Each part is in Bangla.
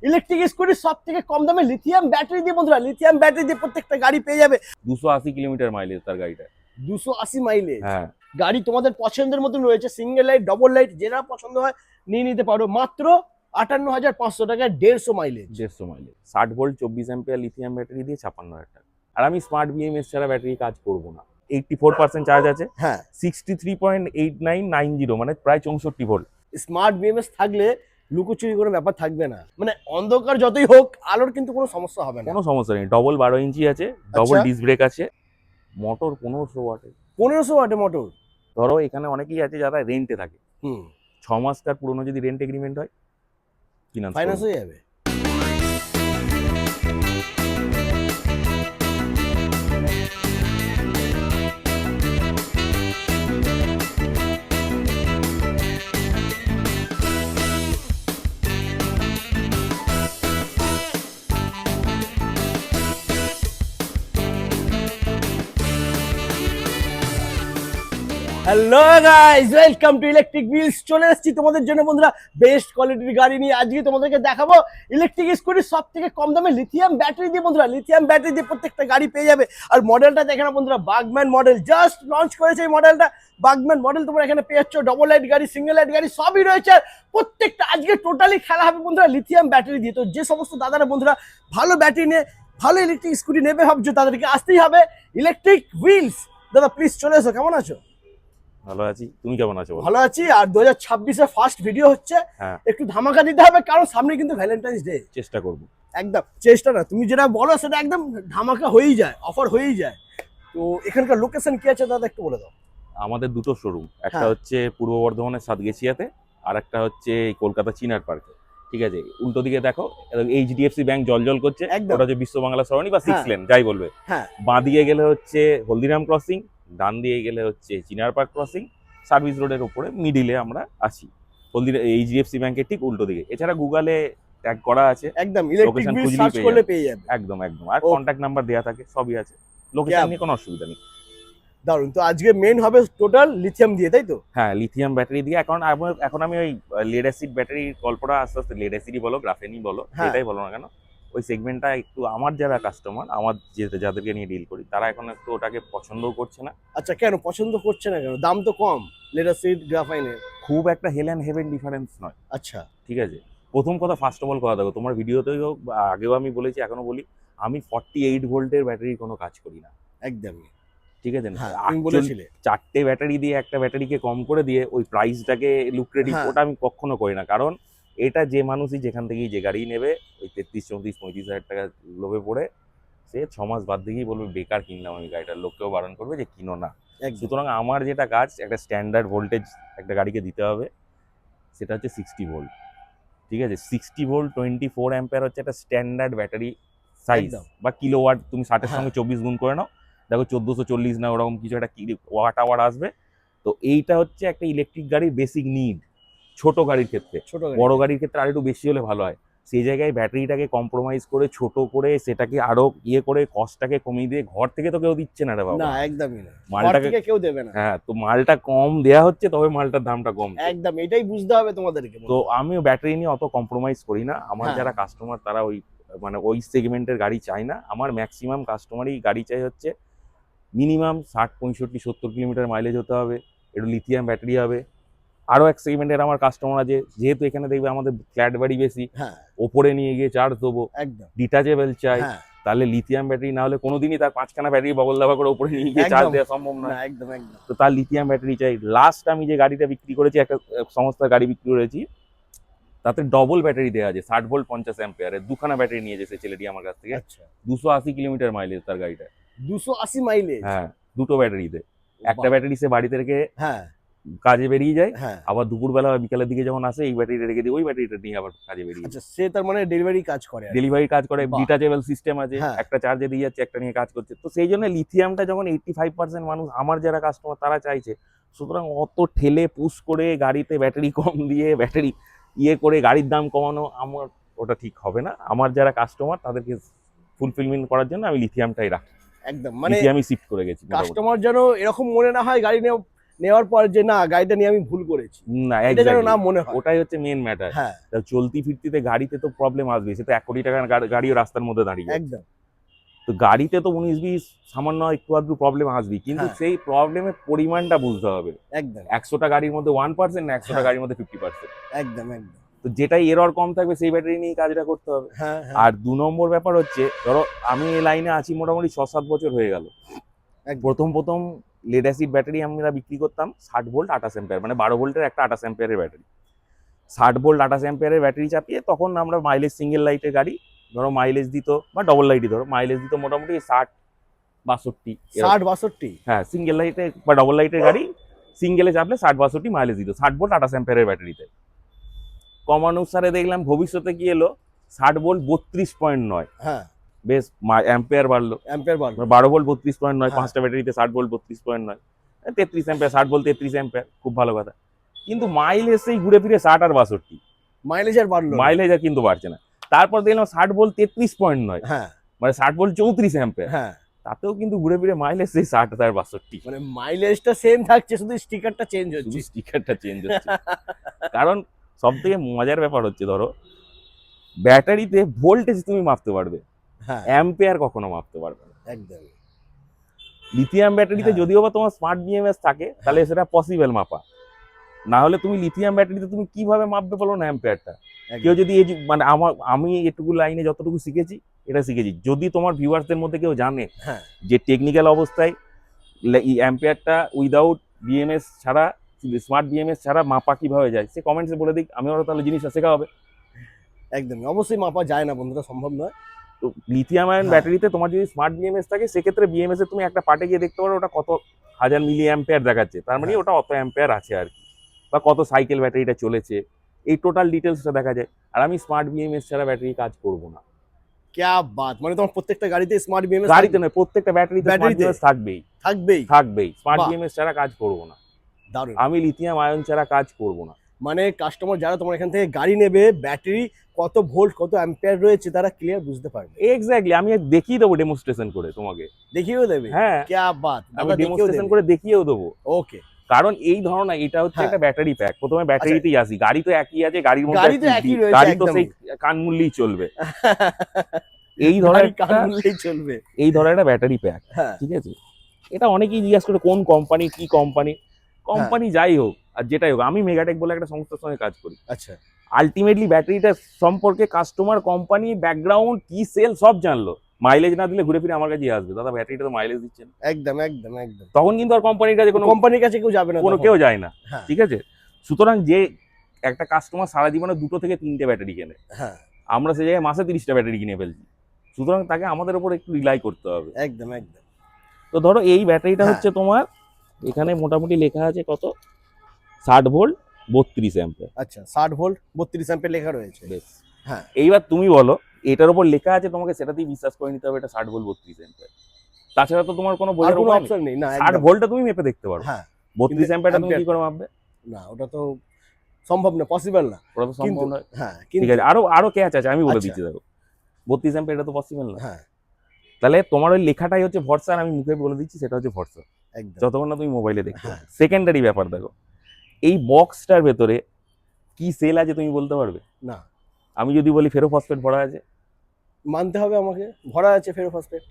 ইলেকট্রিক স্কুটি সব থেকে কম দামে লিথিয়াম ব্যাটারি দিয়ে বন্ধুরা, লিথিয়াম ব্যাটারি দিয়ে প্রত্যেকটা গাড়ি পেয়ে যাবে। 280 কিলোমিটার মাইলেজ তার গাড়িটা। 280 মাইলেজ। হ্যাঁ, গাড়ি তোমাদের পছন্দের মতন রয়েছে, সিঙ্গেল লাইট, ডবল লাইট, যেটা পছন্দ হয় নিয়ে নিতে পারো। মাত্র 58,500 টাকায় 150 mileage. 150 mileage, 60 volt 24 ampere lithium battery দিয়ে 56,000 টাকা। আর আমি স্মার্ট বিএমএস ছাড়া ব্যাটারি কাজ করব না। 84% চার্জ আছে, হ্যাঁ, 63.8990 মানে প্রায় 64 ভোল্ট। স্মার্ট বিএমএস থাকলে লুকোচুরি কোনো ব্যাপার থাকবে না, মানে অন্ধকার যতই হোক আলোর কিন্তু কোনো সমস্যা হবে না। কোনো সমস্যা নেই। ডবল 12 ইঞ্চি আছে, ডবল আচ্ছা। ডিস্ক ব্রেক আছে, মোটর 1500 ওয়াটের। 1500 ওয়াটে মোটর। ধরো এখানে অনেকেই আছে যারা রেন্টে থাকে, হুম, 6 মাস তার পুরোনো যদি রেন্ট এগ্রিমেন্ট হয়, ফিনান্স ফাইন্যান্স হয়ে যাবে। Hello guys, welcome to Electric Wheels. চলে এসেছি তোমাদের জন্য বন্ধুরা বেস্ট কোয়ালিটির গাড়ি নিয়ে। আজকে তোমাদেরকে দেখাবো ইলেকট্রিক স্কুটি সব থেকে কম দামে লিথিয়াম ব্যাটারি দিয়ে বন্ধুরা, লিথিয়াম ব্যাটারি দিয়ে প্রত্যেকটা গাড়ি পেয়ে যাবে। আর মডেলটা দেখে না বন্ধুরা, বাগম্যান মডেল জাস্ট লঞ্চ করেছে এই মডেলটা। বাগম্যান মডেল তোমরা এখানে পেয়ে যাচ্ছ, ডবল লাইট গাড়ি, সিঙ্গেল লাইট গাড়ি সবই রয়েছে। আর প্রত্যেকটা আজকে টোটালি খেলা হবে বন্ধুরা লিথিয়াম ব্যাটারি দিয়ে। তো যে সমস্ত দাদারা বন্ধুরা ভালো ব্যাটারি নিয়ে ভালো ইলেকট্রিক স্কুটি নেবে ভাবছো, তাদেরকে আসতেই হবে ইলেকট্রিক হুইলস। দাদা প্লিজ চলে এসো, কেমন আছো? ভালো আছি, তুমি কেমন আছো বলো? ভালো আছি। আর 2026-এ ফার্স্ট ভিডিও হচ্ছে, হ্যাঁ, একটু ধামাকা দিতে হবে, কারণ সামনে কিন্তু ভ্যালেন্টাইন্স ডে। চেষ্টা করব। একদম চেষ্টা না, তুমি যেটা বলো সেটা একদম ধামাকা হয়েই যায়, অফার হয়েই যায়। তো এখানকার লোকেশন কি আছে দাদা একটু বলে দাও। আমাদের দুটো শোরুম, একটা হ্যাঁ। হচ্ছে পূর্ব বর্ধমানের সাতগেছিয়াতে, আর একটা হচ্ছে এই কলকাতা চিনার পার্কে। ঠিক আছে, উল্টো দিকে দেখো এইচডিএফসি ব্যাংক জল করছে, একদম। ওটা হচ্ছে বিশ্ব বাংলা সরণি বা 6 হ্যাঁ। লেন যাই বলবে। হ্যাঁ, বাঁ দিয়ে গেলে হচ্ছে হলদিরাম ক্রসিং, ডান দিয়ে গেলে হচ্ছে চিনার পার্ক ক্রসিং। সার্ভিস রোডের উপরে মিডিলে আমরা আছি, এইচডিএফসি ব্যাংকের ঠিক উল্টো দিকে। এছাড়া গুগলে ট্যাগ করা আছে, একদম ইলেকট্রিক লোকেশন হুইলস খুঁজলেই সার্চ পেয়ে করলে যাবে। পেয়ে যাবে। একদম একদম, আর ও, কন্ট্যাক্ট নাম্বার দেওয়া থাকে, সবই আছে। লোকেশন নিয়ে কোনো অসুবিধা নেই। দারুন। তো আজকে মেন হবে টোটাল লিথিয়াম দিয়ে, তাই তো? হ্যাঁ, লিথিয়াম ব্যাটারি দিয়ে। এখন আমি ওই লেড অ্যাসিড ব্যাটারির গল্পটা আস্তে আস্তে, লেড অ্যাসিডই বলো, গ্রাফেনই বলো, হ্যাঁ। যেটাই বলো না কেন, ওই সেগমেন্টটা একটু আমার যারা কাস্টমার, আমার যাদেরকে নিয়ে ডিল করি, তারা এখন একটু ওটাকে পছন্দও করছে না। আচ্ছা, কেন পছন্দ করছে না কেন? দাম তো কম লেটাসিড গ্রাফাইনের। খুব একটা হেল অ্যান্ড হেভেন ডিফারেন্স নয়। আচ্ছা। ঠিক আছে, প্রথম কথা, ফার্স্ট অফ অল কথা দেখো, তোমার ভিডিওতেই হোক বা আগেও আমি বলেছি, এখনো বলি, আমি 48 ভোল্টের ব্যাটারির কোনো কাজ করি না। একদমই। ঠিক আছে, হ্যাঁ, তুমি বলেছিলে। 4টে ব্যাটারি দিয়ে একটা ব্যাটারিকে কম করে দিয়ে ওই প্রাইসটাকে লুক্রেটিভ, হ্যাঁ। ওটা আমি কখনো করি না। কারণ এটা যে মানুষই যেখান থেকেই যে গাড়ি নেবে, ওই 33, 34, 35 হাজার টাকা লোভে পড়ে, সে 6 মাস বাদ দিকেই বলবে বেকার কিনলাম আমি গাড়িটা, লোককেও বারণ করবে যে কিনো না। একদম। সুতরাং আমার যেটা কাজ, একটা স্ট্যান্ডার্ড ভোল্টেজ একটা গাড়িকে দিতে হবে, সেটা হচ্ছে 60 ভোল্ট। ঠিক আছে, 60 ভোল্ট 24 অ্যাম্পিয়ার হচ্ছে একটা স্ট্যান্ডার্ড ব্যাটারি সাইজ একদম। বা কিলোওয়াট। তুমি 60-এর হ্যাঁ। সঙ্গে 24 গুণ করে নাও, দেখো 1440 না ওরকম কিছু একটা ওয়াট আওয়ার আসবে। তো এইটা হচ্ছে একটা ইলেকট্রিক গাড়ির বেসিক নিড, ছোট গাড়ির ক্ষেত্রে। ছোট বড় গাড়ির ক্ষেত্রে আর একটু বেশি হলে ভালো হয়। সেই জায়গায় ব্যাটারিটাকে কম্প্রোমাইজ করে, ছোট করে, সেটাকে আরো করে, কস্টটাকে কমিয়ে দিয়ে, ঘর থেকে তো কেউ দিচ্ছে না রে বাবা। না, একদমই না। ঘর মালটাকে, থেকে কেউ দেবে না। হ্যাঁ, তো মালটা কম দেয়া হচ্ছে, তবে মালটার দামটা কম। একদম, এটাই বুঝতে হবে তোমাদেরকে। তো আমিও ব্যাটারি নিয়ে অত কম্প্রোমাইজ করি না। আমার হ্যাঁ। যারা কাস্টমার, তারা ওই মানে ওই সেগমেন্টের গাড়ি চাই না। আমার ম্যাক্সিমাম কাস্টমারই গাড়ি চাই হচ্ছে মিনিমাম 60, 65, 70 কিলোমিটার মাইলেজ হতে হবে, একটু লিথিয়াম ব্যাটারি হবে। আরও এক সেগমেন্টের আমার কাস্টমার আছে, যেহেতু এখানে দেখবে আমাদের ফ্ল্যাট বাড়ি বেশি, হ্যাঁ। ওপরে নিয়ে গিয়ে চার্জ দেবো, একদম। ডিটাচেবল চাই, হ্যাঁ। তাহলে লিথিয়াম ব্যাটারি না হলে কোনোদিনই তার 5খানা ব্যাটারি বগল দাবা করে ওপরে নিয়ে গিয়ে চার্জ একদম। দেওয়া সম্ভব না, নয়। একদম একদম। তো তার লিথিয়াম ব্যাটারি চাই। লাস্ট আমি যে গাড়িটা বিক্রি করেছি, একটা সংস্থার গাড়ি বিক্রি করেছি, তাতে ডবল ব্যাটারি দেওয়া আছে, 60 ভোল্ট 50 অ্যাম্পিয়ারের 2খানা ব্যাটারি নিয়ে যেছে ছেলেটি আমার কাছ থেকে। আচ্ছা। 280 কিলোমিটার মাইলেজ তার গাড়িটা। 280 মাইলেজ। হ্যাঁ, দুটো ব্যাটারিতে। একটা ব্যাটারি সে বাড়িতে রেখে হ্যাঁ। কাজে বেরিয়ে যায়, হ্যাঁ। আবার দুপুরবেলা বিকালের দিকে যখন আসে, এই ব্যাটারিটা রেখে দিয়ে ওই ব্যাটারিটা নিয়ে আবার কাজে বেরিয়ে যায়। আচ্ছা, সে তার মানে ডেলিভারি কাজ করে আর কি। ডেলিভারি কাজ করে, বাহ। ডিটাচেবল সিস্টেম আছে, হ্যাঁ। একটা চার্জে দিয়ে যাচ্ছে, একটা নিয়ে কাজ করছে। তো সেই জন্য লিথিয়ামটা যখন 85% মানুষ, আমার যারা কাস্টমার, তারা চাইছে, সুতরাং অত ঠেলে পুশ করে গাড়িতে ব্যাটারি কম দিয়ে, ব্যাটারি করে গাড়ির দাম কমানো, আমার ওটা ঠিক হবে না। আমার যারা কাস্টমার, তাদেরকে ফুলফিলমেন্ট করার জন্য আমি লিথিয়ামটাই রাখি। একদম, মানে লিথিয়ামই শিফট করে গেছি মোটামুটি। কাস্টমার যেন এরকম মনে না হয় গাড়ি নিয়ে নেওয়ার পর যে না গাড়িটা নিয়ে আমি ভুল করেছি, না এটা যেন exactly, না মনে হয়। ওটাই হচ্ছে মেন ম্যাটার। হ্যাঁ চলতি ফিরতিতে গাড়িতে তো প্রবলেম আসবে, সে তো 1 কোটি টাকার গাড়িও রাস্তার মধ্যে দাঁড়িয়ে আছে। একদম। তো গাড়িতে তো 19-20 সামান্য একটু আধটু প্রবলেম আসবেই, কিন্তু হ্যাঁ। সেই প্রবলেমের পরিমাণটা বুঝতে হবে। একদম 100টা গাড়ির মধ্যে 1% না 100টা হ্যাঁ। গাড়ির মধ্যে 50%। একদম একদম। তো যেটাই এরর কম থাকবে সেই ব্যাটারি নিয়ে কাজটা করতে হবে। হ্যাঁ হ্যাঁ আর 2 নম্বর ব্যাপার হচ্ছে, ধরো আমি এই লাইনে আছি মোটামুটি 6-7 বছর হয়ে গেল। একদম। প্রথম লেড অ্যাসিড ব্যাটারি আমরা বিক্রি করতাম 60 ভোল্ট 28 অ্যাম্পিয়ার, মানে 12 ভোল্টের একটা 28 অ্যাম্পিয়ারের ব্যাটারি। 60 ভোল্ট 28 অ্যাম্পিয়ারের ব্যাটারি চাপিয়ে তখন আমরা মাইলেজ, সিঙ্গেল লাইটের গাড়ি ধরো মাইলেজ দিত, বা ডবল লাইটই ধরো মাইলেজ দিত মোটামুটি 60-62। 60-62। হ্যাঁ, সিঙ্গেল লাইটে বা ডবল লাইটের গাড়ি সিঙ্গেলে চাপলে 60-62 মাইলেজ দিত 60 ভোল্ট 28 অ্যাম্পিয়ারের ব্যাটারিতে। কমানুসারে দেখলাম ভবিষ্যতে কি এলো, 60 ভোল্ট 32.9, হ্যাঁ বেশ অ্যাম্পিয়ার বাড়লো। অ্যাম্পিয়ার বাড়লো। 12 ভোল্ট 32.9, হ্যাঁ। 5টা ব্যাটারিতে 60 ভোল্ট 32.9, 33 অ্যাম্পিয়ার। 60 ভোল্ট 33 অ্যাম্পিয়ার, খুব ভালো কথা। কিন্তু মাইলেজ সেই ঘুরে ফিরে 60 আর 62, মাইলেজ আর বাড়লো না। মাইলেজ আর কিন্তু বাড়ছে না। তারপর দেখলাম 60 ভোল্ট 33.9, হ্যাঁ মানে 60 ভোল্ট 34 অ্যাম্পিয়ার, হ্যাঁ। তাতেও কিন্তু ঘুরে ফিরে মাইলেজ সেই 60 আর 62। মানে মাইলেজটা সেম থাকছে, শুধু স্টিকারটা চেঞ্জ শুধু হচ্ছে। স্টিকারটা চেঞ্জ হচ্ছে। কারণ সব থেকে মজার ব্যাপার হচ্ছে, ধরো ব্যাটারিতে ভোল্টেজ তুমি মাপতে পারবে, হ্যাঁ অ্যাম্পিয়ার কখনো মাপতে পারবে না। একদম। লিথিয়াম ব্যাটারিতে হ্যাঁ। যদিও বা তোমার স্মার্ট বিএমএস থাকে, তাহলে সেটা পসিবল মাপা। না হলে তুমি লিথিয়াম ব্যাটারিতে তুমি কিভাবে মাপবে বলো না অ্যাম্পিয়ারটা? কেউ যদি এই মানে আমি এটুকু লাইনে যতটুকু শিখেছি এটা শিখেছি, যদি তোমার ভিউয়ার্সদের মধ্যে কেউ জানে হ্যাঁ যে টেকনিক্যাল অবস্থায় এই অ্যাম্পিয়ারটা উইদাউট বিএমএস ছাড়া, স্মার্ট বিএমএস ছাড়া মাপা কিভাবে যায়, সে কমেন্টসে বলে দিক, আমি ওরা তাহলে জিনিসটা শেখা হবে। একদমই, অবশ্যই মাপা যায় না বন্ধুরা, সম্ভব নয়। তো লিথিয়াম আয়ন হ্যাঁ। ব্যাটারিতে তোমার যদি স্মার্ট বিএমএস থাকে, সেক্ষেত্রে বিএমএস এ তুমি একটা পার্টে গিয়ে দেখতে পারো ওটা কত হাজার মিলি অ্যাম্পিয়ার দেখাচ্ছে, তার মানে হ্যাঁ। ওটা অত অ্যাম্পিয়ার আছে আর কি, বা কত সাইকেল ব্যাটারিটা চলেছে, এই টোটাল ডিটেলসটা দেখা যায়। আর আমি স্মার্ট বিএমএস ছাড়া ব্যাটারি কাজ করব না। ক্যা বাত, মানে তোমার প্রত্যেকটা গাড়িতে স্মার্ট বিএমএস গাড়িতে নয়, প্রত্যেকটা ব্যাটারিতে স্মার্ট ব্যাটারিতে? বিএমএস থাকবেই, থাকবেই। থাকবেই। স্মার্ট বাহ। বিএমএস ছাড়া কাজ করব না। দারুণ। আমি লিথিয়াম আয়ন ছাড়া কাজ করব না। মানে কাস্টমার যারা তোমার এখান থেকে গাড়ি নেবে, ব্যাটারি কত ভোল্ট কত অ্যাম্পিয়ার রয়েছে তারা ক্লিয়ার বুঝতে পারবে। এক্স্যাক্টলি, আমি দেখিয়ে দেবো ডেমনস্ট্রেশন করে তোমাকে। দেখিয়েও দেবে? হ্যাঁ, ক্যা বাত, আমি দাদা দেখিয়েও ডেমনস্ট্রেশন দেবে। করে দেখিয়েও দেবো। ওকে। কারণ এই ধরনের, এটা হচ্ছে হ্যাঁ। একটা ব্যাটারি প্যাক। প্রথমে ব্যাটারিতেই আসি, গাড়ি তো একই আছে, গাড়ির মধ্যে গাড়ি তো একই রয়েছে, গাড়ি তো একদমই। সেই কানমূল্যই চলবে। এই ধরনের গাড়ি কান মূল্যেই চলবে। এই ধরনের একটা ব্যাটারি প্যাক, হ্যাঁ ঠিক আছে? এটা অনেকেই জিজ্ঞাসা করে কোন কোম্পানি, কি কোম্পানি। কোম্পানি যাই হোক আর যেটাই হোক, আমি মেগাটেক বলে একটা সংস্থার সঙ্গে কাজ করি। আচ্ছা। আলটিমেটলি ব্যাটারিটা সম্পর্কে কাস্টমার, কোম্পানি, ব্যাকগ্রাউন্ড কি সেল সব জানলো, মাইলেজ না দিলে ঘুরে ফিরে আমার কাছে আসবে, দাদা ব্যাটারিটা তো মাইলেজ দিচ্ছে না। একদম একদম একদম। তখন কিন্তু আর কোম্পানির কাছে কোনো কোম্পানির কাছে কেউ যাবে না, কোনো তখন। কেউ যায় না, হ্যাঁ ঠিক আছে? সুতরাং যে একটা কাস্টমার সারা জীবনে 2 থেকে 3টে ব্যাটারি কেনে, হ্যাঁ আমরা সে জায়গায় মাসে 30টা ব্যাটারি কিনে ফেলছি। সুতরাং তাকে আমাদের উপর একটু রিলাই করতে হবে। একদম একদম। তো ধরো এই ব্যাটারিটা হ্যাঁ। হচ্ছে তোমার, এখানে মোটামুটি লেখা আছে কত, 60 ভোল্ট 32 অ্যাম্পিয়ার। আচ্ছা, 60 ভোল্ট 32 অ্যাম্পিয়ার লেখা রয়েছে। বেশ। হ্যাঁ। এইবার তুমি বলো, এটার উপর লেখা আছে, তোমাকে সেটাতেই বিশ্বাস করে নিতে হবে এটা 60 ভোল্ট 32 অ্যাম্পিয়ার। তাছাড়া তো তোমার কোনো আর বোঝার কোনো উপায় নেই। অপশন নেই না। 60 একদম। ভোল্টটা তুমি মেপে দেখতে পারো, হ্যাঁ 32 অ্যাম্পিয়ারটা তুমি কি অ্যাম্পিয়ারটা করে মাপবে? না, ওটা তো সম্ভব না, পসিবল না। ওটা তো সম্ভব কিন্তু নয়। হ্যাঁ ঠিক কিন্তু আছে, আরো ক্যাচ আছে, আমি বলে আচ্ছা। দিচ্ছি দেখো। 32 অ্যাম্পিয়ার এটা তো পসিবল না। হ্যাঁ তাহলে তোমার ওই লেখাটাই হচ্ছে ভরসা, আর আমি মুখে বলে দিচ্ছি সেটা হচ্ছে ভরসা, একদম। যতক্ষণ না তুমি মোবাইলে দেখতে হ্যাঁ। পাবে। সেকেন্ডারি ব্যাপার দেখো, এই বক্সটার ভেতরে কি সেল আছে তুমি বলতে পারবে? না, আমি যদি বলি ফেরোফসফেট ভরা আছে, মানতে হবে আমাকে, ভরা আছে ফেরোফসফেট।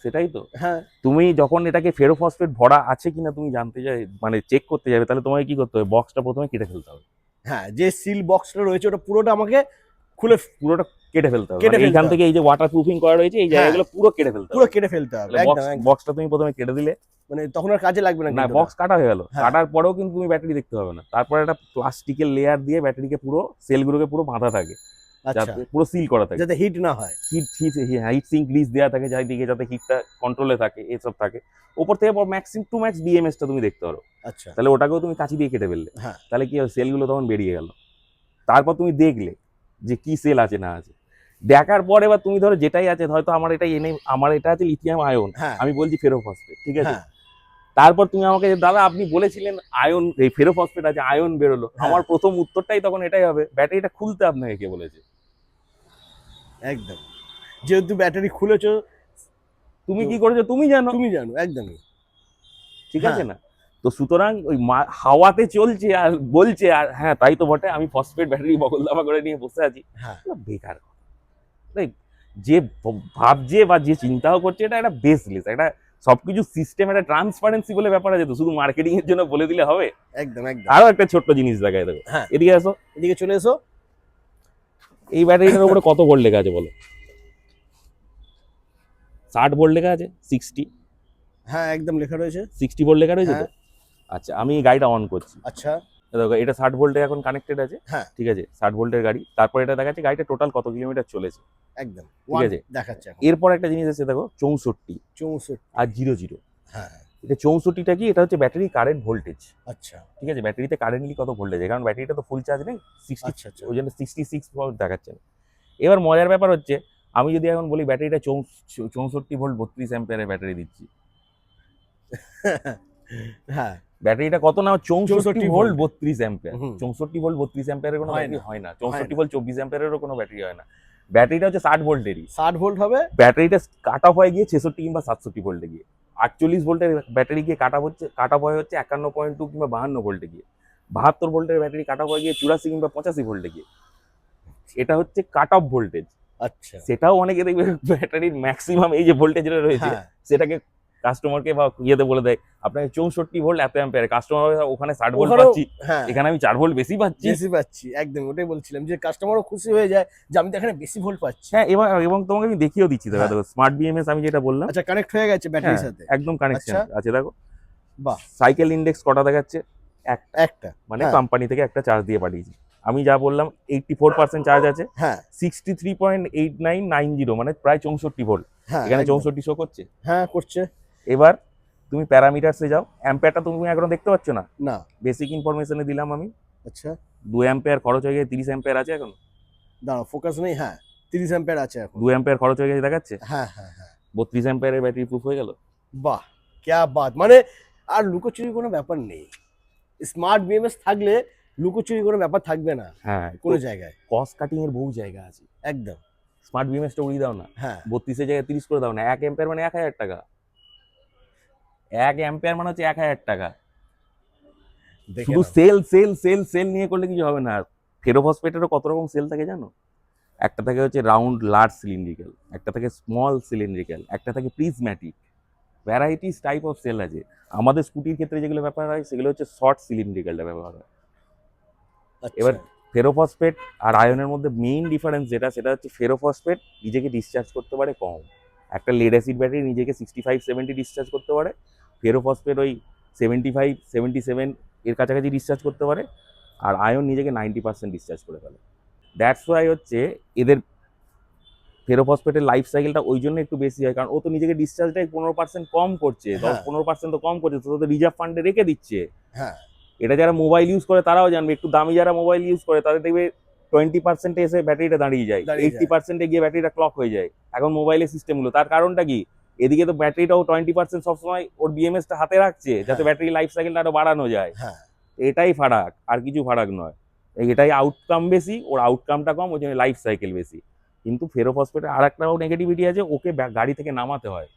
সেটাই তো। হ্যাঁ তুমি যখন এটাকে ফেরোফসফেট ভরা আছে কিনা তুমি জানতে চাই, মানে চেক করতে যাবে, তাহলে তোমাকে কি করতে হবে? বক্সটা প্রথমে কেটে ফেলতে হবে। হ্যাঁ, যে সিল বক্সটা রয়েছে ওটা পুরোটা আমাকে খুলে পুরোটা কেটে ফেলতে হবে, কেটে মানে ফেলতে এইখান হবে। থেকে এই যে ওয়াটার প্রুফিং করা রয়েছে এই হ্যাঁ। জায়গাগুলো পুরো কেটে ফেলতে পুরো হবে। কেটে ফেলতে হবে, একদম একদম। বক্সটা তুমি প্রথমে কেটে দিলে, মানে তখন আর কাজে লাগবে না না কিন্তু বক্স কাটা হয়ে গেল, হ্যাঁ। কাটার পরেও কিন্তু তুমি ব্যাটারি দেখতে পাবে না। তারপরে একটা প্লাস্টিকের লেয়ার দিয়ে ব্যাটারিকে পুরো সেলগুলোকে পুরো বাঁধা থাকে, আচ্ছা, যাতে পুরো সিল করা থাকে, যাতে হিট না হয়। হিট সিঙ্ক গ্রিস দেওয়া থাকে চারিদিকে, যাতে হিটটা কন্ট্রোলে থাকে, এসব থাকে। ওপর থেকে ম্যাক্সিমাম টু ম্যাক্স বিএমএসটা তুমি দেখতে পারো। আচ্ছা। তাহলে ওটাকেও তুমি কাঁচি দিয়ে কেটে ফেললে, হ্যাঁ তাহলে কি হবে? সেলগুলো তখন বেরিয়ে গেল। তারপর তুমি দেখলে যে কি সেল আছে না আছে, দেখার পরে এবার তুমি ধরো যেটাই আছে, হয়তো আমার এটা আছে লিথিয়াম আয়ন, হ্যাঁ আমি বলছি ফেরোফসফেট, ঠিক আছে? হ্যাঁ তারপর তুমি আমাকে দাদা আপনি বলেছিলেন আয়ন, এই ফেরোফসফেট আছে, আয়ন বেরোলো, হ্যাঁ। আমার প্রথম উত্তরটাই তখন এটাই হবে, ব্যাটারিটা খুলতে আপনাকে কে বলেছে? একদম। যেহেতু ব্যাটারি খুলেছো, তুমি কি করেছো তুমি জানো, তুমি জানো, একদমই। ঠিক আছে হ্যাঁ। না? তো সুতরাং ওই হাওয়াতে চলছে আর বলছে, আর হ্যাঁ তাই তো বটে, আমি ফসফেট ব্যাটারি বগল দাবা করে নিয়ে বসে আছি। হ্যাঁ বেকার কথা। তাই যে ভাবছে বা যে চিন্তাও করছে এটা একটা বেসলেস, একটা সবকিছু সিস্টেম, একটা ট্রান্সপারেন্সি বলে ব্যাপার আছে, তো শুধু মার্কেটিং এর জন্য বলে দিলে হবে? একদম একদম। আরো একটা ছোট্ট জিনিস দেখায় দেবে, হ্যাঁ এদিকে আসো। এদিকে চলে এসো। এই ব্যাটারিটার উপরে কত ভোল্ট লেখা আছে বলো? 60 ভোল্ট লেখা আছে, 60 হ্যাঁ একদম লেখা রয়েছে। 60 ভোল্ট লেখা রয়েছে তো? হ্যাঁ। আচ্ছা আমি এই গাড়িটা অন করছি, আচ্ছা দেখো এটা 60 ভোল্টে এখন কানেক্টেড আছে। হ্যাঁ ঠিক আছে, 60 ভোল্টের গাড়ি। তারপর এটা দেখাচ্ছে গাড়িটা টোটাল কত কিলোমিটার চলেছে। একদম ঠিক আছে, দেখাচ্ছে এখন। এরপর একটা জিনিস আছে দেখো, 64 64। আর 00। হ্যাঁ এটা 64টা কি? এটা হচ্ছে ব্যাটারি কারেন্ট ভোল্টেজ। আচ্ছা ঠিক আছে, ব্যাটারিতে কারেন্টলি কত ভোল্টেজ, কারণ ব্যাটারিটা তো ফুল চার্জ নেই, 60, আচ্ছা আচ্ছা। ওই জন্য 66 ভোল্ট দেখাচ্ছে না। এবার মজার ব্যাপার হচ্ছে, আমি যদি এখন বলি ব্যাটারিটা 64 ভোল্ট 32 অ্যাম্পিয়ারের ব্যাটারি দিচ্ছি, হ্যাঁ ব্যাটারিটা কত না? 64 ভোল্ট 32 অ্যাম্পিয়ার। হুম। 64 ভোল্ট 32 অ্যাম্পিয়ারের কোনো হয় ব্যাটারি না, হয় না। হয় 64 না। ভোল্ট 24 অ্যাম্পিয়ারেরও কোনো ব্যাটারি হয় না। ব্যাটারিটা হচ্ছে 60 ভোল্টেরই। 60 ভোল্ট হবে। ব্যাটারিটা কাট অফ হয়ে গিয়ে 66 কিংবা 67 ভোল্টে গিয়ে, 48 ভোল্টের ব্যাটারি গিয়ে কাট অফ হয়ে হচ্ছে 51.2 কিংবা 52 ভোল্টে গিয়ে, 72 ভোল্টের ব্যাটারি কাট অফ হয়ে গিয়ে 84 কিংবা 85 ভোল্টে গিয়ে। এটা হচ্ছে কাট অফ ভোল্টেজ। আচ্ছা সেটাও অনেকে দেখবে ব্যাটারির ম্যাক্সিমাম এই যে ভোল্টেজটা রয়েছে হ্যাঁ সেটাকে কাস্টমারকে বা ইয়েতে বলে দেয় আপনাকে 64 ভোল্ট এত অ্যাম্পিয়ার, কাস্টমার ওখানে 60 ভোল্ট ওখানেও পাচ্ছি, হ্যাঁ এখানে আমি 4 ভোল্ট বেশি পাচ্ছি। বেশি পাচ্ছি, একদম ওটাই বলছিলাম যে কাস্টমারও খুশি হয়ে যায় যে আমি তো এখানে বেশি ভোল্ট পাচ্ছি। হ্যাঁ, এবং তোমাকে আমি দেখিয়েও দিচ্ছি, দেখো হ্যাঁ। দেখো স্মার্ট বিএমএস আমি যেটা বললাম, আচ্ছা কানেক্ট হয়ে গেছে হ্যাঁ ব্যাটারির সাথে। একদম কানেকশন আচ্ছা। আছে। দেখো বাহ সাইকেল ইন্ডেক্স কটা দেখাচ্ছে? একটা মানে হ্যাঁ। কোম্পানি থেকে একটা চার্জ দিয়ে পাঠিয়েছি। আমি যা বললাম 84% চার্জ আছে, হ্যাঁ 63.8990 মানে প্রায় 64 ভোল্ট। হ্যাঁ এখানে একদম। 64 শো করছে। হ্যাঁ করছে। এবার তুমি প্যারামিটারসে যাও, অ্যাম্পিয়ারটা তুমি এখনো দেখতে পাচ্ছ না, না বেসিক ইনফরমেশনে দিলাম আমি। আচ্ছা 2 অ্যাম্পিয়ার খরচ হয়ে গেছে, 30 অ্যাম্পিয়ার আছে এখন। দাঁড়াও ফোকাস নেই। হ্যাঁ 30 অ্যাম্পিয়ার আছে এখন। 2 অ্যাম্পিয়ার খরচ হয়ে গেছে দেখাচ্ছে, হ্যাঁ হ্যাঁ হ্যাঁ 32 অ্যাম্পিয়ারের ব্যাটারি প্রুফ হয়ে গেল। বাহ ক্যা বাত, মানে আর লুকোচুরি কোনো ব্যাপার নেই। স্মার্ট বিএমএস থাকলে লুকোচুরি কোনো ব্যাপার থাকবে না হ্যাঁ, কোনো জায়গায়। কস্ট কাটিং এর বহু জায়গা আছে। একদম স্মার্ট বিএমএসটা উড়িয়ে দাও না, হ্যাঁ 32 জায়গায় 30 করে দাও না। 1 অ্যাম্পিয়ার মানে 1000 টাকা, 1 অ্যাম্পিয়ার মানে হচ্ছে 1000 টাকা। দেখে শুধু নাও। সেল সেল সেল সেল নিয়ে করলে কিছু হবে না। ফেরোফসফেটেরও কত রকম সেল থাকে জানো? একটা থাকে হচ্ছে রাউন্ড লার্জ সিলিন্ড্রিক্যাল, একটা থাকে স্মল সিলিন্ড্রিক্যাল, একটা থাকে prismatic. Varieties type of cell আছে। আমাদের স্কুটির ক্ষেত্রে যেগুলো ব্যাপার হয় সেগুলো হচ্ছে শর্ট সিলিন্ড্রিক্যালটা ব্যবহার হয়। আচ্ছা এবার ফেরোফসফেট আর আয়নের মধ্যে মেইন ডিফারেন্স যেটা, সেটা হচ্ছে ফেরোফসফেট নিজেকে ডিসচার্জ করতে পারে কম। একটা লেড অ্যাসিড ব্যাটারি নিজেকে 65-70 ডিসচার্জ করতে পারে, ফেরোফসফেট ওই 75-77 এর কাছাকাছি ডিসচার্জ করতে পারে, আর আয়ন নিজেকে 90% ডিসচার্জ করে ফেলে। দ্যাটস ওয়াই হচ্ছে এদের ফেরোফসফেটের লাইফ সাইকেলটা ওই জন্য একটু বেশি হয়, কারণ ও তো নিজেকে ডিসচার্জটাই 15% কম করছে, হ্যাঁ। 10-15% তো কম করছে, তো রিজার্ভ ফান্ডে রেখে দিচ্ছে। হ্যাঁ এটা যারা মোবাইল ইউজ করে তারাও জানবে, একটু দামি যারা মোবাইল ইউজ করে তাদের দেখবে 20% এসে ব্যাটারিটা দাঁড়িয়ে যায়, দাঁড়িয়ে যায়। 80% গিয়ে ব্যাটারিটা ক্লক হয়ে যায় এখন মোবাইলের সিস্টেমগুলো। তার কারণটা কি? এদিকে তো ব্যাটারিটাও 20% সবসময় ওর বিএমএসটা হাতে রাখছে যাতে হ্যাঁ। ব্যাটারি লাইফ সাইকেলটা আরো বাড়ানো যায়। হ্যাঁ এটাই ফারাক, আর কিছু ফারাক নয়। এটাই আউটকাম বেশি, ওর আউটকামটা কম, ওই জন্য লাইফ সাইকেল বেশি। কিন্তু ফেরোফসফেটের আর একটা নেগেটিভিটি আছে, ওকে গাড়ি থেকে নামাতে হয়।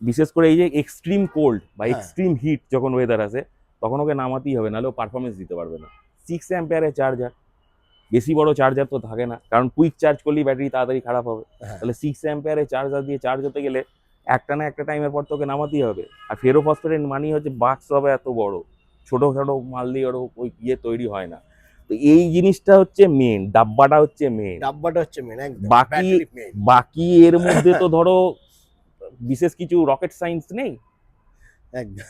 বিশেষ করে এই যে এক্সট্রিম কোল্ড বা হ্যাঁ। এক্সট্রিম হিট যখন ওয়েদার আসে তখন ওকে নামাতেই হবে, নাহলে ও পারফরমেন্স দিতে পারবে না। 6 অ্যাম্পিয়ারের চার্জার, বেশি বড় চার্জার তো থাকে না, কারণ কুইক চার্জ করলেই ব্যাটারি তাড়াতাড়ি খারাপ হবে। হ্যাঁ। তাহলে 6 অ্যাম্পিয়ারের চার্জার দিয়ে চার্জ হতে গেলে একটা না একটা টাইমের পর তোকে নামাতেই হবে। আর ফেরোফসফেটের মানি হচ্ছে বাক্স হবে এত বড়, ছোট ছোট মাল দিয়ে ওর ওই ইয়ে তৈরি হয় না। তো এই জিনিসটা হচ্ছে মেন, ডাব্বাটা হচ্ছে মেন। ডাব্বাটা হচ্ছে মেন, একদম বাকি ব্যাটারি মেন। বাকি এর মধ্যে তো ধরো বিশেষ কিছু রকেট সায়েন্স নেই। একদম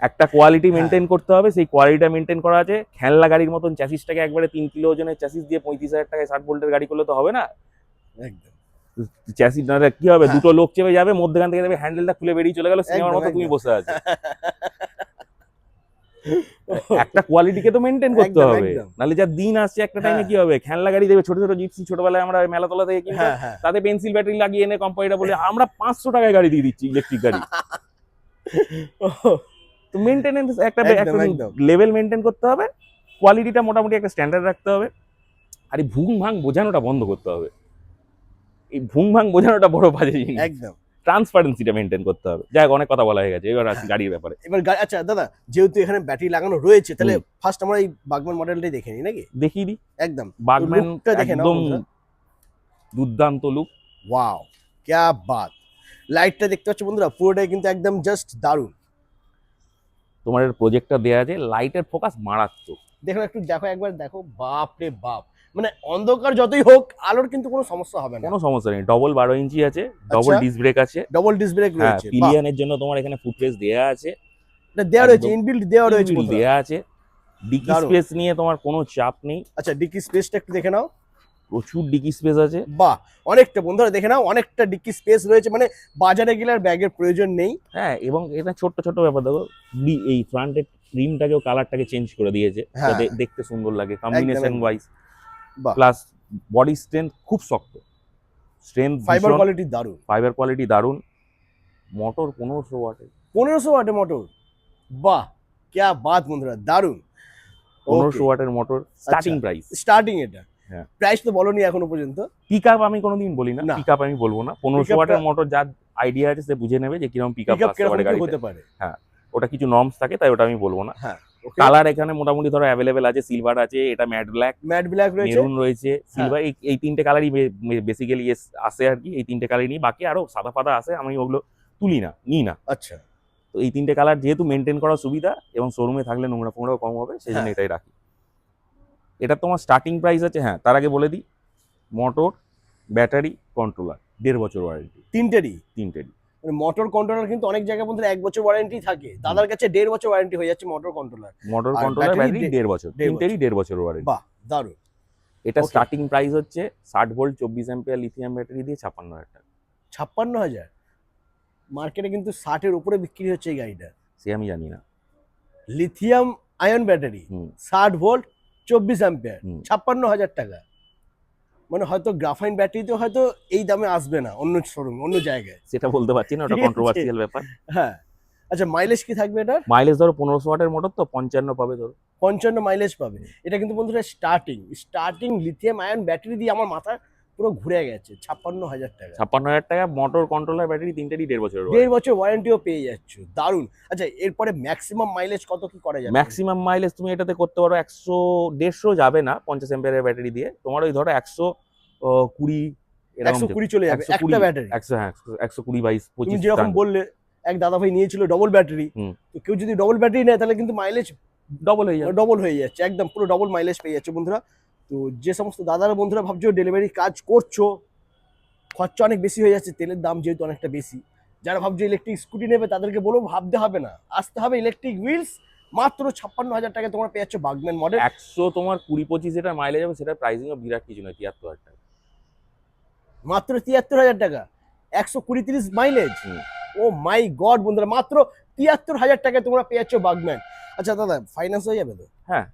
একটা কোয়ালিটি হ্যাঁ। মেনটেন করতে হবে, সেই কোয়ালিটিটা মেনটেন করা আছে। খেলনা গাড়ির মতন চ্যাসিসটাকে একবারে 3 কিলো ওজনের চ্যাসিস দিয়ে 35,000 টাকায় 60 ভোল্টের গাড়ি করলে তো হবে না। একদম চ্যাসিস না কি হবে, হ্যাঁ। দুটো লোক চেপে যাবে, মধ্যখান থেকে দেবে হ্যান্ডেলটা খুলে বেরিয়ে চলে গেল, সিনেমার একদম, মতো তুমি একদম। বসে আছো। একটা কোয়ালিটিকে তো মেনটেন করতে একদম, হবে, একদম। নাহলে যা দিন আসছে একটা টাইমে হ্যাঁ। কি হবে, খেলনা গাড়ি দেবে ছোট ছোট জিপসি, ছোটবেলায় আমরা মেলাতলা থেকে কিনতাম, হ্যাঁ হ্যাঁ তাতে পেন্সিল ব্যাটারি লাগিয়ে এনে কোম্পানিটা বলে আমরা 500 টাকায় গাড়ি দিয়ে দিচ্ছি ইলেকট্রিক গাড়ি। তো মেনটেনেন্স একটা একদম, একদম। লেভেল মেনটেন করতে হবে, কোয়ালিটিটা মোটামুটি একটা স্ট্যান্ডার্ড রাখতে হবে, আর এই ভুং ভাং বোঝানোটা বন্ধ করতে হবে। এই ভুং ভাং বোঝানোটা বড় বাজে জিনিস। একদম ট্রান্সপারেন্সিটা মেনটেন করতে হবে। যাই হোক, অনেক কথা বলা হয়ে গেছে, এবার আসি হ্যাঁ। গাড়ির ব্যাপারে। এবার আচ্ছা দাদা, যেহেতু এখানে ব্যাটারি লাগানো রয়েছে, তাহলে হুম। ফার্স্ট আমরা এই বাগমান মডেলটাই দেখে নিই নাকি? দেখিয়ে দিই। একদম। বাগম্যান লুকটা দেখে নাও একদম বন্ধুরা। দুর্দান্ত লুক। ওয়াও, ক্যা বাত! লাইটটা দেখতে পাচ্ছ বন্ধুরা, পুরোটাই কিন্তু একদম জাস্ট দারুণ। তোমার এর প্রজেক্টটা দেওয়া আছে, লাইটের ফোকাস মারাত্মক। দেখো একটু, দেখো একবার দেখো, বাপ রে বাপ! মানে অন্ধকার যতই হোক, আলোর কিন্তু কোনো সমস্যা হবে না। কোনো সমস্যা নেই। ডবল 12 ইঞ্চি আছে, ডবল আচ্ছা। ডিস্ক ব্রেক আছে। ডবল ডিস্ক ব্রেক হ্যাঁ, রয়েছে। বাহ! পিলিয়নের জন্য তোমার এখানে ফুটরেস দেয়া আছে, এটা দেওয়া রয়েছে, একদম ইনবিল্ট দেওয়া রয়েছে ইনবিল্ট বন্ধুরা। দেয়া আছে। ডিকি দারুণ। স্পেস নিয়ে তোমার কোনো চাপ নেই, আচ্ছা, ডিকি স্পেসটা একটু দেখে নাও। প্রচুর ডিকি স্পেস আছে। বাহ! অনেকটা বন্ধুরা দেখে নাও, অনেকটা ডিকি স্পেস রয়েছে, মানে বাজারে গেলে আর ব্যাগের প্রয়োজন নেই। হ্যাঁ, এবং এটা ছোট্ট ছোট্ট ব্যাপার দেখো, এই ফ্রন্টের রিমটাকেও কালারটাকে চেঞ্জ করে দিয়েছে, হ্যাঁ। যাতে দেখতে সুন্দর লাগে কম্বিনেশন একদম। ওয়াইজ। বাহ! প্লাস বডি স্ট্রেংথ খুব শক্ত, স্ট্রেংথ ফাইবার কোয়ালিটি দারুণ। ফাইবার কোয়ালিটি দারুণ। মোটর 1500 ওয়াটের, 1500 ওয়াটের মোটর। বাহ! ক্যা বাত বন্ধুরা, দারুণ। 1500 ওয়াটের মোটর, স্টার্টিং প্রাইস। স্টার্টিং এটা। হ্যাঁ। প্রাইস তো বলনি এখনো পর্যন্ত। পিক আপ আমি কোনোদিন বলি না, না। পিক আপ আমি বলবো না। 1500 Pickup ওয়াটের টা- মোটর যার আইডিয়া আছে সে বুঝে নেবে যে কিরকম পিক আপ পিকআপ আসতে কিরকম পারে কি গাড়িতে। হতে পারে। ওটা কিছু নর্মস থাকে, তাই ওটা আমি বলবো না। হ্যাঁ, ওকে। কালার এখানে মোটামুটি ধরো অ্যাভেলেবেল আছে, সিলভার আছে, এটা ম্যাট ব্ল্যাক, ম্যাট ব্ল্যাক রয়েছে। মেরুন রয়েছে, সিলভার, এই তিনটে কালারই বেসিক্যালি আসে আর কি। এই তিনটে কালারই নিই, বাকি আরো সাদা ফাদা আছে, আমি ওগুলো তুলি না, নিই না। আচ্ছা। তো এই তিনটে কালার যেহেতু মেনটেন করা সুবিধা এবং শোরুমে থাকলে নোংরা ফোংরাও কম হবে, সেই জন্য হ্যাঁ। এটাই রাখি। এটা তোমার স্টার্টিং প্রাইস আছে, হ্যাঁ তার আগে বলে দিই, মোটর, ব্যাটারি, কন্ট্রোলার, 1.5 বছর ওয়ারেন্টি, তিনটেরই। তিনটেরই। মানে মোটর কন্ট্রোলার কিন্তু অনেক জায়গায় বন্ধুরা 1 বছর ওয়ারেন্টি থাকে, দাদার কাছে 1.5 বছর ওয়ারেন্টি হয়ে যাচ্ছে মোটর কন্ট্রোলার। মোটর, আর কন্ট্রোলার, battery ব্যাটারি 1.5 বছর, 1.5 তিনটেরই 1.5 বছর ওয়ারেন্টি। বাহ, দারুণ। এটা Okay. স্টার্টিং প্রাইস হচ্ছে 60 ভোল্ট 24 অ্যাম্পিয়ার লিথিয়াম ব্যাটারি দিয়ে 56,000 টাকা। 56,000। মার্কেটে কিন্তু 60 এর উপরে বিক্রি হচ্ছে এই গাড়িটা। সে আমি জানি না। লিথিয়াম আয়ন ব্যাটারি, হুম 60 ভোল্ট 24 অ্যাম্পিয়ার, হুম। 56,000 টাকা। মানে হয়তো গ্রাফাইন ব্যাটারিতে হয়তো এই দামে আসবে না অন্য শোরুম, অন্য জায়গায়। সেটা বলতে পারছি না, ওটা ঠিক আছে। কন্ট্রোভার্সিয়াল ব্যাপার। হ্যাঁ। আচ্ছা, মাইলেজ কি থাকবে এটা? মাইলেজ ধরো 1500 ওয়াটের মোটর তো 55 পাবে ধরো। 55 মাইলেজ পাবে। এটা কিন্তু বন্ধুরা স্টার্টিং লিথিয়াম আয়ন ব্যাটারি দিয়ে আমার মাথা পুরো ঘুরে গেছে। 56,000 টাকা। 56,000 টাকা, মোটর, কন্ট্রোলার, ব্যাটারি তিনটেরই 1.5 বছরের। 1.5 বছর ওয়ারেন্টিও পেয়ে যাচ্ছ, দারুণ। আচ্ছা, এরপরে ম্যাক্সিমাম মাইলেজ কত কি করা যাবে? ম্যাক্সিমাম মাইলেজ তুমি এটাতে করতে পারো 100, 150 যাবে না 50 অ্যাম্পিয়ারের ব্যাটারি দিয়ে, তোমার ওই ধরো 120 এরকম 120 চলে যাবে 120, একটা ব্যাটারি। 100, হ্যাঁ 120 22 তুমি 25 যেরকম বললে, এক দাদা ভাই নিয়েছিল ডবল ব্যাটারি। হুম। তো কেউ যদি ডবল ব্যাটারি নেয় তাহলে কিন্তু মাইলেজ ডবল হয়ে যাবে। ডবল হয়ে যাচ্ছে, একদম পুরো ডবল মাইলেজ পেয়ে যাচ্ছে বন্ধুরা। তো যে সমস্ত দাদারা বন্ধুরা ভাবছো ডেলিভারি কাজ করছো, খরচা অনেক বেশি হয়ে যাচ্ছে, তেলের দাম যেহেতু অনেকটা বেশি, যারা ভাবছো ইলেকট্রিক স্কুটি নেবে তাদেরকে বলবো ভাবতে হবে না, আসতে হবে ইলেকট্রিক হুইলস। মাত্র 56,000 টাকায় তোমরা পেয়ে যাচ্ছ বাগম্যান মডেল। 100 তোমার 20-25 যেটা মাইলেজ হবে, সেটা প্রাইসিংও বিরাট কিছু নয়, 73,000 টাকা। মাত্র 73,000 টাকা, 120-30 মাইলেজ। হুম। ও মাই গড বন্ধুরা, মাত্র 73,000 টাকায় তোমরা পেয়ে যাচ্ছ বাগম্যান। আচ্ছা দাদা, ফাইন্যান্স হয়ে যাবে তো? হ্যাঁ,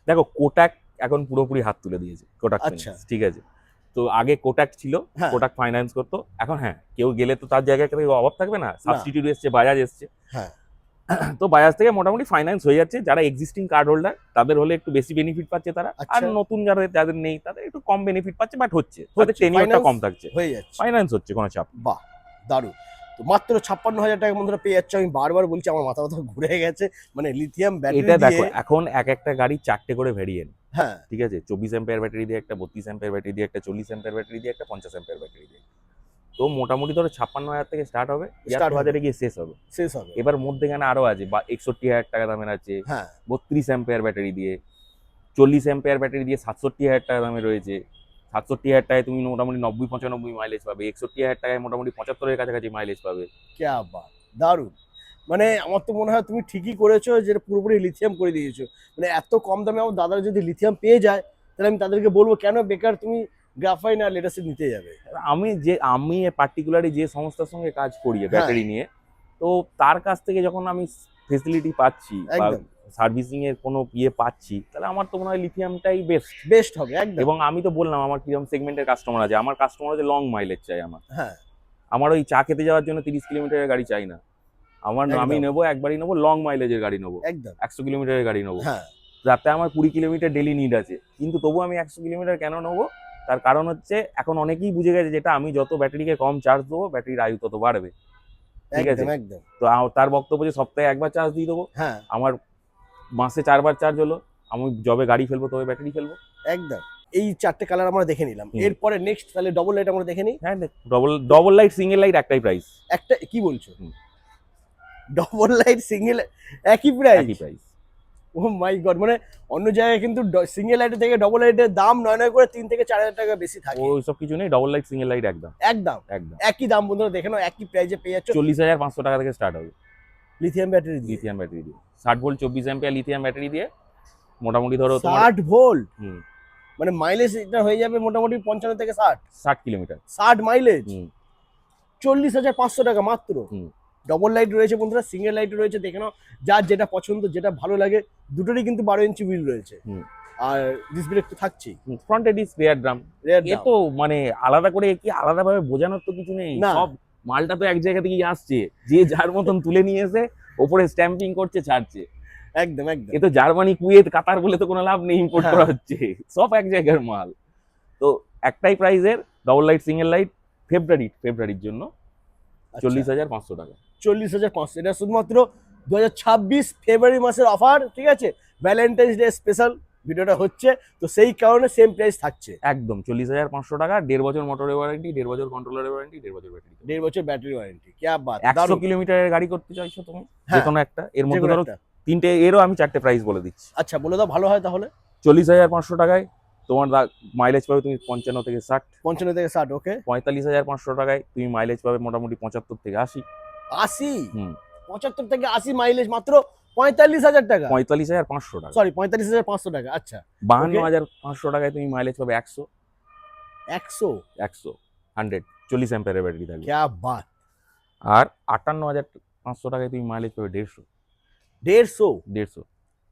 দেখো কোটাক এখন পুরোপুরি হাত তুলে দিয়েছে, কোটাক আচ্ছা। ফাইন্যান্স, ঠিক আছে। তো আগে কোটাক ছিল, হ্যাঁ। কোটাক ফাইন্যান্স করতো। এখন হ্যাঁ, কেউ গেলে তো তার জায়গায় থেকে অভাব থাকবে না, সাবস্টিটিউট এসছে, বাজাজ এসছে। হ্যাঁ। তো বাজাজ থেকে মোটামুটি ফাইন্যান্স হয়ে যাচ্ছে। যারা এক্সিস্টিং কার্ড হোল্ডার তাদের হলে একটু বেশি বেনিফিট পাচ্ছে তারা, আর আচ্ছা। নতুন যাদের নেই তাদের একটু কম বেনিফিট পাচ্ছে, বাট হচ্ছে, তাদের টেনিওরটা finance কম থাকছে, হয়ে যাচ্ছে। ফাইন্যান্স হচ্ছে, কোনো চাপ নেই। বাহ, দারুণ। তো মাত্র 56,000 টাকা বন্ধুরা পেয়ে যাচ্ছে। আমি বারবার বলছি, আমার মাথা ঘুরে গেছে। মানে লিথিয়াম ব্যাটারি এটা দেখো, দিয়ে। এখন একটা গাড়ি 4টে করে ভ্যারিয়েন্ট, হ্যাঁ। ঠিক আছে, 24 অ্যাম্পিয়ার ব্যাটারি দিয়ে একটা, 32 অ্যাম্পিয়ার ব্যাটারি দিয়ে একটা, 40 অ্যাম্পিয়ার ব্যাটারি দিয়ে একটা, 50 অ্যাম্পিয়ার ব্যাটারি দিয়ে। তো মোটামুটি ধরো 56,000 থেকে স্টার্ট হবে, 73,000 গিয়ে শেষ হবে। শেষ হবে। এবার মধ্যেখানে আরো আছে, বা 61,000 টাকা দামের আছে, হ্যাঁ। 32 অ্যাম্পিয়ার ব্যাটারি দিয়ে, 40 অ্যাম্পিয়ার ব্যাটারি দিয়ে 67,000 টাকা দামে রয়েছে। 67,000 টাকায় তুমি মোটামুটি 90-95 মাইলেজ পাবে, 61,000 টাকায় মোটামুটি 75-এর কাছাকাছি মাইলেজ পাবে। ক্যা বাত, দারুণ। মানে আমার তো মনে হয় তুমি ঠিকই করেছো যে পুরোপুরি লিথিয়াম করে দিয়েছো। মানে এত কম দামে আমার দাদারা যদি লিথিয়াম পেয়ে যায়, তাহলে আমি তাদেরকে বলবো কেন বেকার তুমি গ্রাফাইন আর লেটাসিড নিতে যাবে। আমি পার্টিকুলারলি যে সংস্থার সঙ্গে কাজ করি ব্যাটারি নিয়ে, তো তার কাছ থেকে যখন আমি ফেসিলিটি পাচ্ছি বা একদম সার্ভিসিং এর কোনো পাচ্ছি, তাহলে আমার তো মনে হয় লিথিয়ামটাই বেস্ট হবে একদম। এবং আমি তো বললাম আমার কিরকম সেগমেন্টের কাস্টমার আছে। আমার কাস্টমার আছে লং মাইলেজ চাই হ্যাঁ। আমার ওই চা খেতে যাওয়ার জন্য 30 কিলোমিটারের গাড়ি চাই না। আমি একদম। নেবো, একবারই নেবো লং মাইলেজের গাড়ি নেবো, একদম। 100 কিলোমিটারের গাড়ি নেবো, হ্যাঁ। যাতে আমার 20 কিলোমিটার ডেলি নিড আছে। কিন্তু তবু আমি 100 কিলোমিটার কেন নেবো? তার কারণ হচ্ছে এখন অনেকেই বুঝে গেছে যেটা আমি যত ব্যাটারিকে কম চার্জ দেবো ব্যাটারির আয়ু তত বাড়বে, ঠিক আছে। একদম একদম। তো তার বক্তব্য যে সপ্তাহে একবার চার্জ দিয়ে দেবো, হ্যাঁ আমার মাসে 4বার চার্জ হলো, আমি যবে গাড়ি ফেলবো তবে ব্যাটারি ফেলবো। একদম। এই 4টে কালার আমরা দেখে নিলাম, হুম। এরপরে নেক্সট তাহলে ডবল লাইট আমরা দেখে নিই। হ্যাঁ, ডবল লাইট সিঙ্গেল লাইট একটাই প্রাইস। একটা কি বলছো? হুম। ডবল লাইট সিঙ্গেল একই প্রাইস? একই প্রাইস। ও মাই গড, মানে অন্য জায়গায় কিন্তু সিঙ্গেল লাইটের থেকে ডবল লাইটের দাম নয় করে 3 থেকে 4 হাজার টাকা বেশি থাকে। ওইসব কিছু নেই, ডবল লাইট সিঙ্গেল লাইট একদম একদম একদম একই দাম বন্ধুরা, দেখে নাও একই প্রাইজে পেয়ে যাচ্ছ 40,500 টাকা থেকে স্টার্ট হবে লিথিয়াম ব্যাটারি দিয়ে। লিথিয়াম ব্যাটারি দিয়ে, 60 ভোল্ট 24 অ্যাম্পিয়ার লিথিয়াম ব্যাটারি দিয়ে মোটামুটি ধরো তোমার 60 ভোল্ট, হুম, মানে মাইলেজ এটা হয়ে যাবে মোটামুটি 55 থেকে 60। 60 কিলোমিটার। 60 মাইলেজ, হুম 40,500 টাকা মাত্র। হুম। ডবল লাইট রয়েছে বন্ধুরা, সিঙ্গেল লাইট রয়েছে, দেখে নাও যার যেটা পছন্দ যেটা ভালো লাগে। দুটোরই কিন্তু 12 ইঞ্চি হুইল রয়েছে, হুম। আর ডিস্ক ব্রেক তো থাকছেই। ফ্রন্টে ডিস্ক রিয়ার ড্রাম, রেয়ার এ তো মানে আলাদা করে কি আলাদাভাবে বোঝানোর তো কিছু নেই, না। সব মালটা তো এক জায়গা থেকেই আসছে, যে যার মতন তুলে নিয়ে এসে ওপরে স্ট্যাম্পিং করছে ছাড়ছে। একদম একদম। এ তো জার্মানি কুয়েত কাতার বলে তো কোনো লাভ নেই, ইম্পোর্ট হ্যাঁ। করা হচ্ছে, সব এক জায়গার মাল। তো একটাই প্রাইসের ডবল লাইট সিঙ্গেল লাইট ফেব্রুয়ারির জন্য 40,500 টাকা। 40,500, এটা শুধুমাত্র 2026 ফেব্রুয়ারি মাসের অফার, ঠিক আছে। ভ্যালেন্টাইন্স ডে স্পেশাল ভিডিওটা হচ্ছে, তো সেই কারণে সেম প্রাইস থাকছে। একদম 40,500 টাকা, 1.5 বছর মোটরের ওয়ারেন্টি, 1.5 বছর কন্ট্রোলারের ওয়ারেন্টি, 1.5 বছর ব্যাটারি। 1.5 বছর ব্যাটারি ওয়ারেন্টি, কি বাত। 100 কিলোমিটারের গাড়ি করতে চাইছো তুমি, যে হ্যাঁ, কোনো একটা, এর মধ্যে যেকোনো ধরো একটা। তিনটে, এরও আমি 4টে প্রাইস বলে দিচ্ছি। আচ্ছা বলে দাও, ভালো হয় তাহলে। 40,500 টাকায় তোমার মাইলেজ পাবে তুমি 55 থেকে 60। 55 থেকে 60, ওকে। 45,500 টাকায় তুমি মাইলেজ পাবে মোটামুটি 75 থেকে 80। 80, হুম 75 থেকে 80 মাইলেজ মাত্র 45,000 টাকা। 45,500 টাকা। সরি, 45,500 টাকা। আচ্ছা 52,500 টাকায় তুমি মাইলেজ পাবে 100। 100, 100 40 অ্যাম্পিয়ারের ব্যাটারি থাকবে। কি বাত। আর 58,500 টাকায় তুমি মাইলেজ পাবে 150। 150,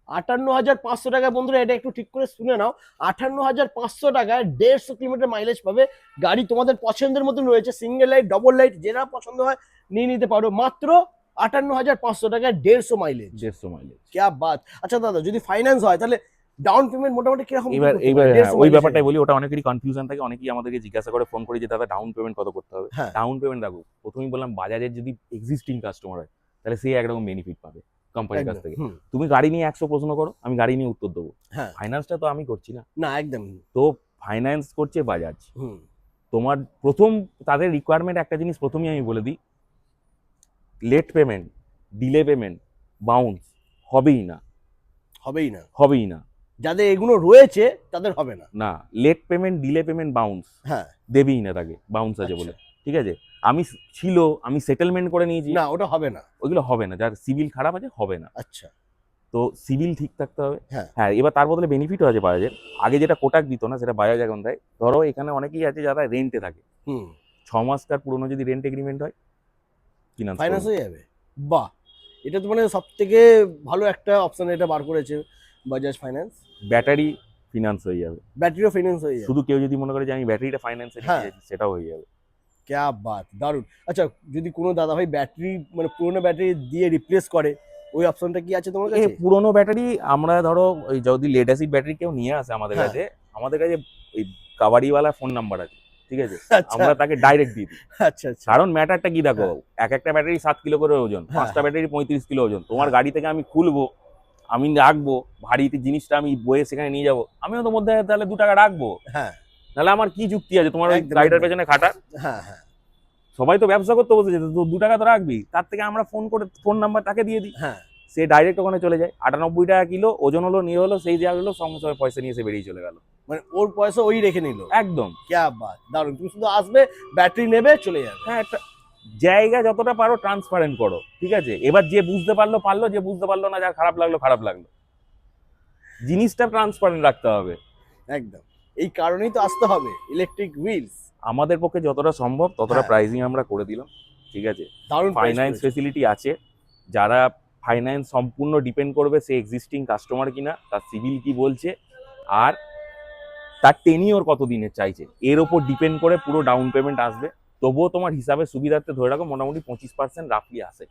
58,500 টাকা বন্ধুরা, এটা একটু ঠিক করে শুনে নাও। 58,500 টাকায় 150 কিলোমিটার মাইলেজ পাবে। গাড়ি তোমাদের পছন্দের মতন রয়েছে, সিঙ্গেল লাইট ডবল লাইট যেটা পছন্দ হয় নিয়ে নিতে পারো। মাত্র 58,500 টাকায় 150 মাইলেজ, 150 মাইলেজ। কি বাত। আচ্ছা দাদা, যদি ফাইন্যান্স হয় তাহলে ডাউন পেমেন্ট মোটামুটি কিরকম কি এবার করতে এবার হবে? হ্যাঁ, 150 ওই মাইলেজে? ব্যাপারটাই বলি, ওটা অনেকেরই কনফিউশন থাকে, অনেকেই আমাদেরকে জিজ্ঞাসা করে ফোন করে যে দাদা ডাউন পেমেন্ট কত করতে হবে। হ্যাঁ। ডাউন পেমেন্ট রাখো, প্রথমেই বললাম বাজাজের যদি এক্সিস্টিং কাস্টমার হয় তাহলে সে একরকম বেনিফিট পাবে কোম্পানির কাছ একদম, থেকে। হুম, তুমি গাড়ি নিয়ে 100 প্রশ্ন করো, আমি গাড়ি নিয়ে উত্তর দেবো। হ্যাঁ। ফাইন্যান্সটা তো আমি করছি না, না একদম, তো ফাইন্যান্স করছে বাজাজ। হুম, তোমার প্রথম তাদের রিকোয়ারমেন্ট একটা জিনিস প্রথমেই আমি বলে দিই, late payment, delay payment, bounce হবেই না, হবেই না। হবেই না। যাদের এগুলো রয়েছে তাদের হবে না। না, late payment, delay payment, bounce হ্যাঁ, দেবেই না তাকে, বাউন্স আছে আচ্ছা। বলে, ঠিক আছে। আমি সেটেলমেন্ট করে নিয়েছি, না ওটা হবে না। ওইগুলো হবে না, যার সিভিল খারাপ আছে হবে না। আচ্ছা, তো সিভিল ঠিক থাকতে হবে। হ্যাঁ। হ্যাঁ, এবার তার বদলে বেনিফিটও আছে বাজাজের। আগে যেটা কোটাক দিত না সেটা বাজাজ এখন দেয়। ধরো এখানে অনেকেই আছে যারা রেন্টে থাকে, হুম, 6 মাসকার পুরনো যদি রেন্ট এগ্রিমেন্ট হয়, ফিনান্স ফাইন্যান্স হয়ে যাবে। বাহ, এটা তো মানে সব থেকে ভালো একটা অপশন এটা বার করেছে বাজাজ ফাইন্যান্স। ব্যাটারি ফিনান্স হয়ে যাবে। ব্যাটারিও ফাইন্যান্স হয়ে যাবে। শুধু কেউ যদি মনে করে যে আমি ব্যাটারিটা ফাইন্যান্সে হ্যাঁ। নিতে চাইছি, সেটাও হয়ে যাবে। ক্যা বাত, দারুণ। আচ্ছা, যদি কোনো দাদা ভাই ব্যাটারি মানে পুরোনো ব্যাটারি দিয়ে রিপ্লেস করে, ওই অপশনটা কি আছে তোমার এই কাছে? পুরোনো ব্যাটারি আমরা ধরো ওই যদি লেড অ্যাসিড ব্যাটারি কেউ নিয়ে আসে আমাদের হ্যাঁ। কাছে, আমাদের কাছে ওই কাবাড়িওয়ালা ফোন নাম্বার আছে, ঠিক আছে। আচ্ছা আমরা তাকে ডাইরেক্ট দিই দিই। আচ্ছা আচ্ছা, কারণ ম্যাটারটা কি দেখো, হ্যাঁ। এক একটা ব্যাটারি 7 কিলো করে ওজন, হ্যাঁ, 5টা ব্যাটারি 35 কিলো ওজন। তোমার হ্যাঁ। গাড়ি থেকে আমি খুলবো, আমি রাখবো, ভারীতে জিনিসটা আমি বয়ে সেখানে নিয়ে যাবো, আমিও তো মধ্যে তাহলে 2 টাকা রাখবো। হ্যাঁ, নাহলে আমার কি যুক্তি আছে তোমার ওই একদম, গাড়িটার একদম। পেছনে খাটার? হ্যাঁ হ্যাঁ সবাই তো ব্যবসা করতে বসেছে, তো 2 টাকা তো রাখবি। তার থেকে আমরা ফোন করে ফোন নাম্বার তাকে দিয়ে দিই, হ্যাঁ, সে ডাইরেক্ট ওখানে চলে যায়। 98 টাকা কিলো ওজন হলো, নিয়ে হলো, সেই দেওয়া হলো, সঙ্গে সঙ্গে পয়সা নিয়ে এসে বেরিয়ে চলে গেল। মানে ওর পয়সা ওই রেখে নিল। একদম। ক্যা বাত, দারুণ। তুমি শুধু আসবে, ব্যাটারি নেবে, চলে যাবে। হ্যাঁ, একটা জায়গা যতটা পারো ট্রান্সপারেন্ট করো, ঠিক আছে। এবার যে বুঝতে পারলো পারলো, যে বুঝতে পারলো না, যার খারাপ লাগলো খারাপ লাগলো, জিনিসটা ট্রান্সপারেন্ট রাখতে হবে। একদম, এই কারণেই তো আসতে হবে ইলেকট্রিক হুইলস। আমাদের পক্ষে যতটা সম্ভব ততটা হ্যাঁ। প্রাইসিং আমরা করে দিলাম, ঠিক আছে। দারুণ ফাইন্যান্স ফেসিলিটি আছে, যারা ফাইন্যান্স সম্পূর্ণ ডিপেন্ড করবে সে এক্সিস্টিং কাস্টমার কিনা, তার সিভিল কি বলছে, আর তার টেনিওর কত দিনের চাইছে, এর ওপর ডিপেন্ড করে পুরো ডাউন পেমেন্ট আসবে। তবুও তোমার হিসাবে সুবিধার্থে ধরে রাখো মোটামুটি 25% রাফলি আসে।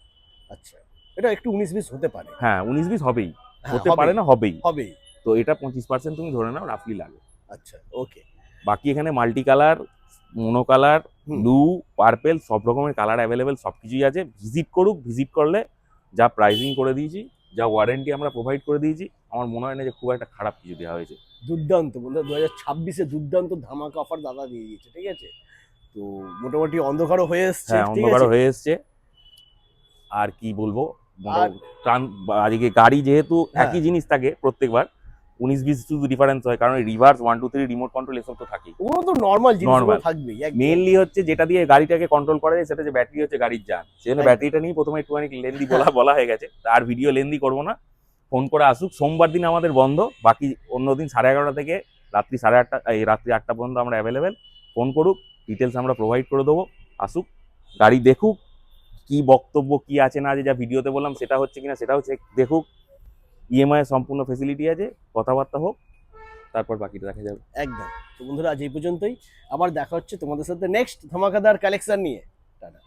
আচ্ছা, এটা একটু 19-20 হতে পারে। হ্যাঁ, 19-20 হবেই, হ্যাঁ, হতে পারে না, হবেই। হবেই। তো এটা 25% তুমি ধরে নাও রাফলি লাগে। আচ্ছা, ওকে। বাকি এখানে মাল্টি কালার, মোনো কালার, হুম। ব্লু, পার্পেল সব রকমের কালার অ্যাভেলেবেল, সব কিছুই আছে। ভিজিট করুক, ভিজিট করলে যা প্রাইসিং করে দিয়েছি, যা ওয়ারেন্টি আমরা প্রোভাইড করে দিয়েছি, আমার মনে হয় না যে খুব একটা খারাপ কিছু দেওয়া হয়েছে। দুর্দান্ত বন্ধুরা, 2026-এ দুর্দান্ত ধামাকা অফার দাদা দিয়ে দিয়েছে, ঠিক আছে? তো মোটামুটি অন্ধকারও হয়ে এসছে, হ্যাঁ, ঠিক অন্ধকারও আছে? হয়ে এসছে। আর কি বলবো, আর আজকে গাড়ি যেহেতু হ্যাঁ। একই জিনিস থাকে প্রত্যেকবার, 19-20 শুধু ডিফারেন্স হয়, কারণ রিভার্স 1 2 3 রিমোট কন্ট্রোল এসব তো থাকেই। ওগুলো তো নর্মাল জিনিস, Normal. ওগুলো থাকবেই একদম। মেইনলি হচ্ছে যেটা দিয়ে গাড়িটাকে কন্ট্রোল করা যায় সেটা যে ব্যাটারি হচ্ছে গাড়ির জান, সেজন্য একদম। ব্যাটারিটা নিয়ে প্রথমে একটুখানি লেন্দি বলা হয়ে গেছে। আর ভিডিও লেন্দি করবো না, ফোন করে আসুক। সোমবার দিন আমাদের বন্ধ, বাকি অন্য দিন 11:30 থেকে রাত্রি 8:30, এই রাত্রি 8টা পর্যন্ত আমরা অ্যাভেলেবেল। ফোন করুক, ডিটেলস আমরা প্রোভাইড করে দেবো। আসুক, গাড়ি দেখুক, কি বক্তব্য কি আছে না আছে, যা ভিডিওতে বললাম সেটা হচ্ছে কিনা সেটাও দেখুক। ইএমআই সম্পূর্ণ ফেসিলিটি আছে, কথাবার্তা হোক, তারপর বাকিটা দেখা যাবে। একদম। তো বন্ধুরা আজ এই পর্যন্তই, আবার দেখা হচ্ছে তোমাদের সাথে নেক্সট ধামাকাদার কালেকশন নিয়ে। টাটা।